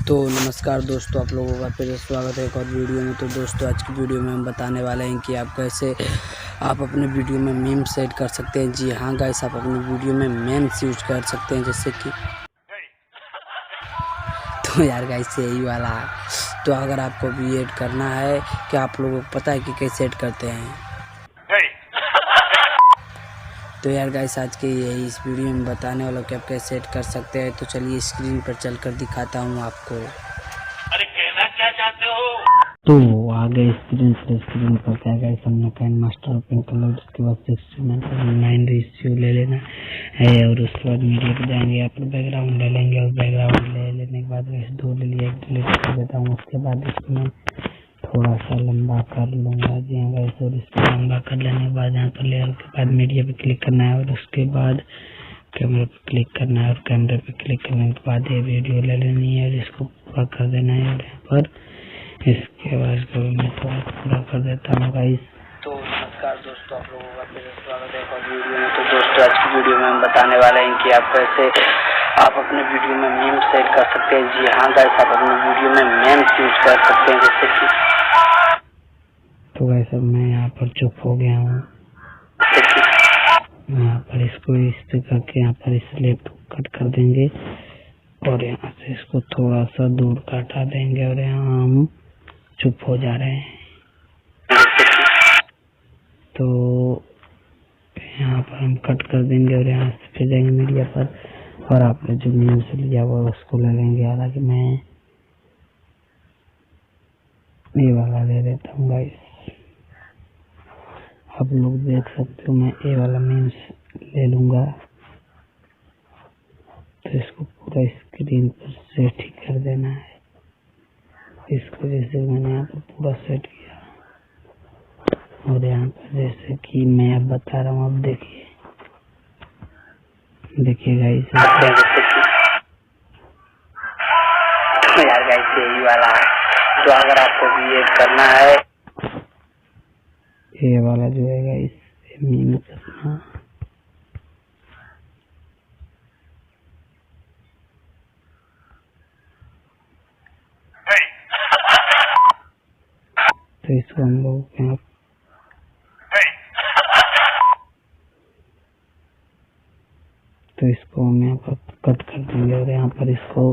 तो नमस्कार दोस्तों, आप लोगों का फिर स्वागत है एक और वीडियो में। तो दोस्तों, आज की वीडियो में हम बताने वाले हैं कि आप कैसे आप अपने वीडियो में मीम सेट कर सकते हैं। जी हाँ गाइस, आप अपने वीडियो में मीम्स यूज कर सकते हैं, जैसे कि तो यार गाइस यही वाला है। तो अगर आपको भी ऐड करना है, क्या आप लोगों को पता है कि कैसे ऐड करते हैं? तो यार गाइस, आज के यही इस वीडियो में बताने वाला कि आप कैसे ऐड कर सकते हैं। तो चलिए स्क्रीन पर चलकर दिखाता हूँ आपको। अरे कहना क्या चाहते हो? तो आगे स्क्रीन पर क्या गाइस, हमने kinemaster ओपन कर लिया। उसके बाद 69 रेशियो ले लेना है और उसके बाद मीडिया पे जाएंगे। यहाँ पर बैकग्राउंड ले लेंगे और बैकग्राउंड ले लेने के बाद वैसे 2 ले लिया, 1 डिलीट कर देता हूँ। उसके बाद इसको मैं थोड़ा सा लंबा कर लूँगा। जी हाँ गाइस, और इसको लंबा कर लेने के बाद यहाँ पर लेयर के बाद मीडिया पे क्लिक करना है और उसके बाद कैमरे पे क्लिक करना है और कैमरे पे क्लिक करने के बाद ये वीडियो ले लेनी है और इसको पूरा कर देना है यहाँ पर। इसके बाद इसको मैं थोड़ा पूरा कर देता हूँ गाइस। तो नमस्कार दोस्तों, आप लोगों का फिर स्वागत है एक और वीडियो में। तो दोस्तों, आज की वीडियो में हम बताने वाले हैं कि आप कैसे आप अपने वीडियो में मीम सेट कर सकते हैं। जी हाँ गाइस, आप अपने वीडियो में मीम्स यूज कर सकते हैं, जैसे कि तो गाइस अब मैं यहाँ पर चुप हो गया हूँ। यहाँ पर इसको इस पे करके यहाँ पर इस लेफ्ट को कट कर देंगे और यहाँ से इसको थोड़ा सा दूर का हटा देंगे और यहाँ हम चुप हो जा रहे हैं। तो यहाँ पर हम कट कर देंगे और यहाँ से फिर जाएंगे मीडिया पर और आपने जो मीम से लिया हुआ उसको ले लेंगे। हालांकि मैं ये वाला ले लेता हूँ गाइस, आप लोग देख सकते हो। मैं ये वाला मीम्स ले लूँगा। तो इसको पूरा स्क्रीन पर सेट ही कर देना है। इसको जैसे मैंने यहाँ पर पूरा सेट किया और यहाँ पर जैसे कि मैं अब बता रहा हूँ, अब देखिए गाइस। तो यार गाइस यही वाला है। तो अगर आपको भी ऐड करना है, ये वाला जो है गाइस मीम करना। तो इसको हम लोग यहाँ तो इसको हम यहाँ पर कट कर देंगे और यहाँ पर इसको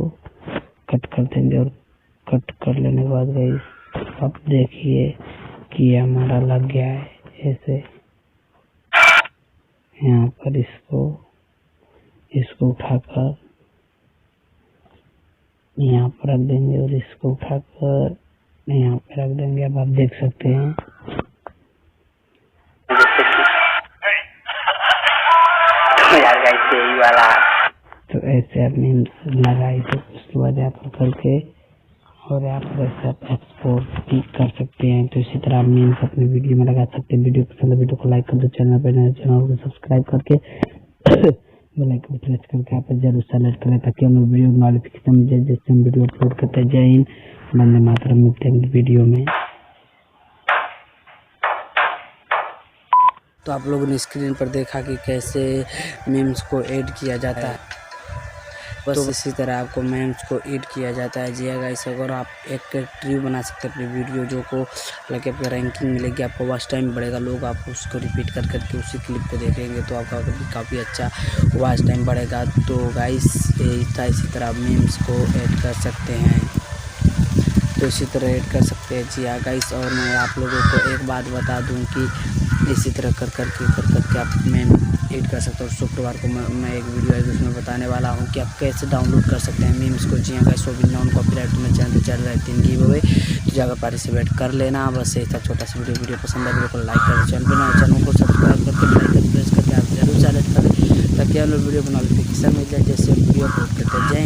कट कर देंगे और कट कर लेने के बाद गाइस आप देखिए कि ये हमारा लग गया है। ऐसे यहाँ पर इसको उठाकर यहाँ पर रख देंगे और इसको उठाकर यहाँ पे रख देंगे। अब आप देख सकते हैं तो यार गाइस यही वाला। तो ऐसे आप मीम्स लगाई तो उसके बाद यहाँ पर करके और यहाँ पर ऐसे आप एक्सपोर्ट भी कर सकते हैं। तो इसी तरह आप मीम्स अपनी वीडियो में लगा सकते हैं। वीडियो पसंद है वीडियो को लाइक कर दो, चैनल को सब्सक्राइब करके बेल आइकन प्रेस करके आप जरूर सेलेक्ट करें ताकि हमें वीडियो नोटिफिकेशन मिल जाए जिससे हम वीडियो अपलोड करते हैं। जय हिंद, वंदे मातरम। मिलते हैं वीडियो में। तो आप लोगों ने स्क्रीन पर देखा कि कैसे मीम्स को ऐड किया जाता है। बस तो इसी तरह आपको मीम्स को ऐड किया जाता है। जी गाइस, अगर आप एक ट्री बना सकते हैं अपनी वीडियो जो को, हालांकि आपको रैंकिंग मिलेगी, आपको वॉच टाइम बढ़ेगा, लोग आप उसको रिपीट कर करके उसी क्लिप को देखेंगे तो आपका काफ़ी अच्छा वॉच टाइम बढ़ेगा। तो गाइस इसी तरह आप मीम्स को ऐड कर सकते हैं। तो इसी तरह ऐड कर सकते हैं। जी हाँ गाइस, और मैं आप लोगों को एक बात बता दूं कि इसी तरह कर करके आप मीम ऐड कर सकते हो। शुक्रवार को मैं एक वीडियो है उसमें बताने वाला हूं कि आप कैसे डाउनलोड कर सकते हैं मीम्स को। जी हाँ गाइस, वो भी नॉन कॉपीराइट में चैनल पे चल रहा है 3 गिव अवे, तो जाकर पार्टिसिपेट कर लेना। बस यही था छोटा सा वीडियो पसंद है वीडियो को लाइक करें, चैनल को सब्सक्राइब करके बेल आइकन प्रेस करके आप जरूर सेलेक्ट करें ताकि हम लोग वीडियो को नोटिफिकेशन मिल जाए जैसे वीडियो अपलोड करते हैं। जय